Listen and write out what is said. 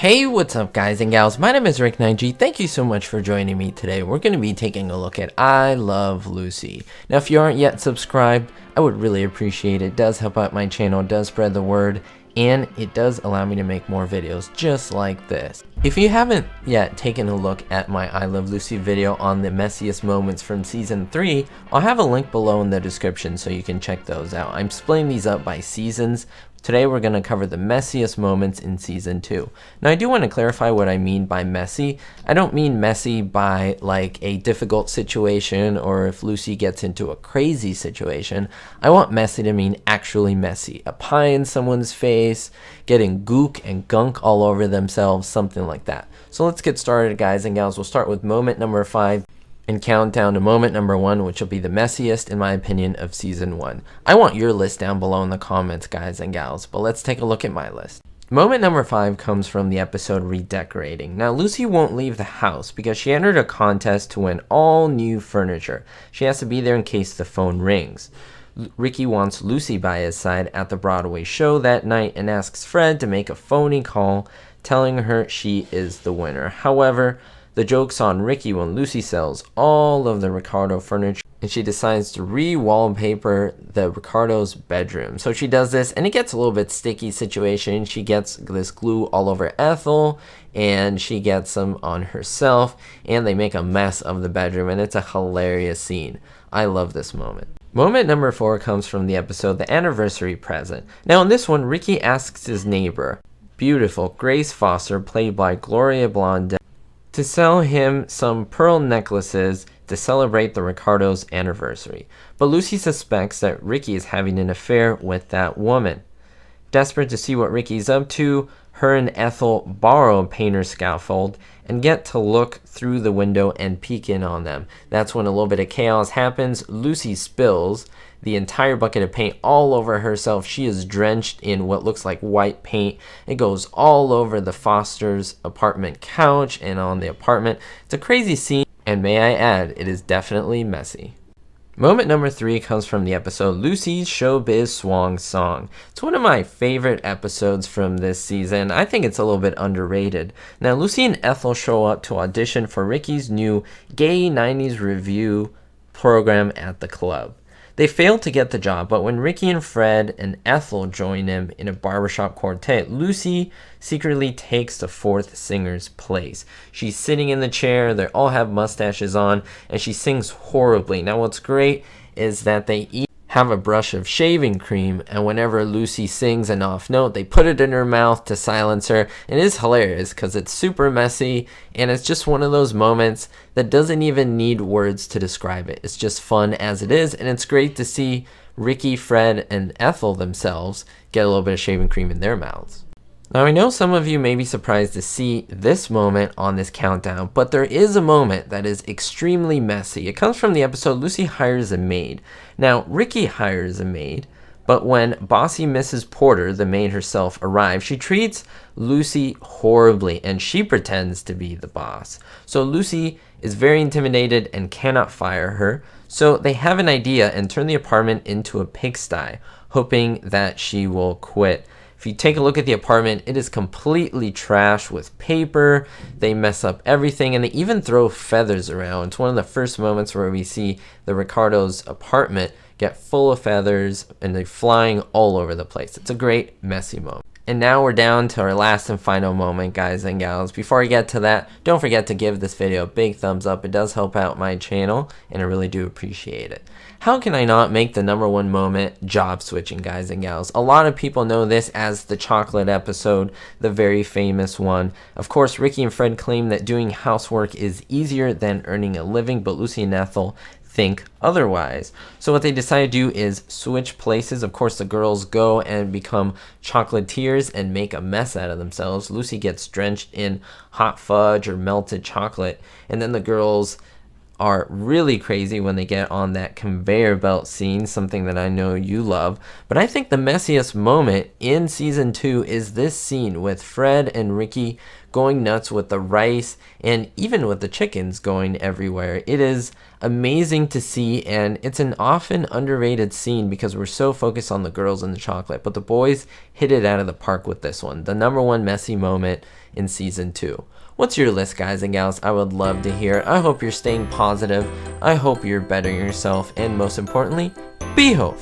Hey, what's up guys and gals, my name is Rick9G, thank you so much for joining me today. We're going to be taking a look at I Love Lucy. Now if you aren't yet subscribed, I would really appreciate it. It does help out my channel, it does spread the word, and it does allow me to make more videos just like this. If you haven't yet taken a look at my I Love Lucy video on the messiest moments from season 3, I'll have a link below in the description so you can check those out. I'm splitting these up by seasons. Today we're going to cover the messiest moments in season 2. Now I do want to clarify what I mean by messy. I don't mean messy by like a difficult situation or if Lucy gets into a crazy situation. I want messy to mean actually messy. A pie in someone's face, getting gook and gunk all over themselves, something like that. So let's get started guys and gals. We'll start with moment number 5. And count down to moment number 1, which will be the messiest in my opinion of season 1. I want your list down below in the comments guys and gals, but let's take a look at my list. Moment number 5 comes from the episode Redecorating. Now Lucy won't leave the house because she entered a contest to win all new furniture. She has to be there in case the phone rings. Ricky wants Lucy by his side at the Broadway show that night and asks Fred to make a phony call telling her she is the winner. However, the joke's on Ricky when Lucy sells all of the Ricardo furniture and she decides to re-wallpaper the Ricardo's bedroom. So she does this and it gets a little bit sticky situation. She gets this glue all over Ethel and she gets some on herself and they make a mess of the bedroom and it's a hilarious scene. I love this moment. Moment number 4 comes from the episode The Anniversary Present. Now in this one, Ricky asks his neighbor, beautiful Grace Foster, played by Gloria Blonde, to sell him some pearl necklaces to celebrate the Ricardo's anniversary. But Lucy suspects that Ricky is having an affair with that woman. Desperate to see what Ricky's up to, her and Ethel borrow a painter's scaffold and get to look through the window and peek in on them. That's when a little bit of chaos happens. Lucy spills the entire bucket of paint all over herself. She is drenched in what looks like white paint. It goes all over the Foster's apartment couch and on the apartment. It's a crazy scene, and may I add, it is definitely messy. Moment number 3 comes from the episode Lucy's Showbiz Swan Song. It's one of my favorite episodes from this season. I think it's a little bit underrated. Now Lucy and Ethel show up to audition for Ricky's new Gay 90s Review program at the club. They fail to get the job, but when Ricky and Fred and Ethel join him in a barbershop quartet, Lucy secretly takes the 4th singer's place. She's sitting in the chair, they all have mustaches on, and she sings horribly. Now what's great is that they each have a brush of shaving cream, and whenever Lucy sings an off note, they put it in her mouth to silence her. It is hilarious because it's super messy, and it's just one of those moments that doesn't even need words to describe it. It's just fun as it is, and it's great to see Ricky, Fred, and Ethel themselves get a little bit of shaving cream in their mouths. Now I know some of you may be surprised to see this moment on this countdown, but there is a moment that is extremely messy. It comes from the episode Lucy Hires a Maid. Now Ricky hires a maid, but when bossy Mrs. Porter, the maid herself, arrives, she treats Lucy horribly and she pretends to be the boss. So Lucy is very intimidated and cannot fire her. So they have an idea and turn the apartment into a pigsty, hoping that she will quit. If you take a look at the apartment, it is completely trashed with paper. They mess up everything and they even throw feathers around. It's one of the first moments where we see the Ricardo's apartment get full of feathers and they're flying all over the place. It's a great messy moment. And now we're down to our last and final moment, guys and gals. Before I get to that, don't forget to give this video a big thumbs up. It does help out my channel, and I really do appreciate it. How can I not make the number 1 moment job switching, guys and gals? A lot of people know this as the chocolate episode, the very famous one. Of course, Ricky and Fred claim that doing housework is easier than earning a living, but Lucy and Ethel think otherwise. So what they decide to do is switch places. Of course, the girls go and become chocolatiers and make a mess out of themselves. Lucy gets drenched in hot fudge or melted chocolate, and then the girls are really crazy when they get on that conveyor belt scene, something that I know you love. But I think the messiest moment in season 2 is this scene with Fred and Ricky going nuts with the rice and even with the chickens going everywhere. It is amazing to see, and it's an often underrated scene because we're so focused on the girls and the chocolate, but the boys hit it out of the park with this one. The number 1 messy moment in Season 2. What's your list, guys and gals? I would love to hear. I hope you're staying positive. I hope you're bettering yourself. And most importantly, be hope.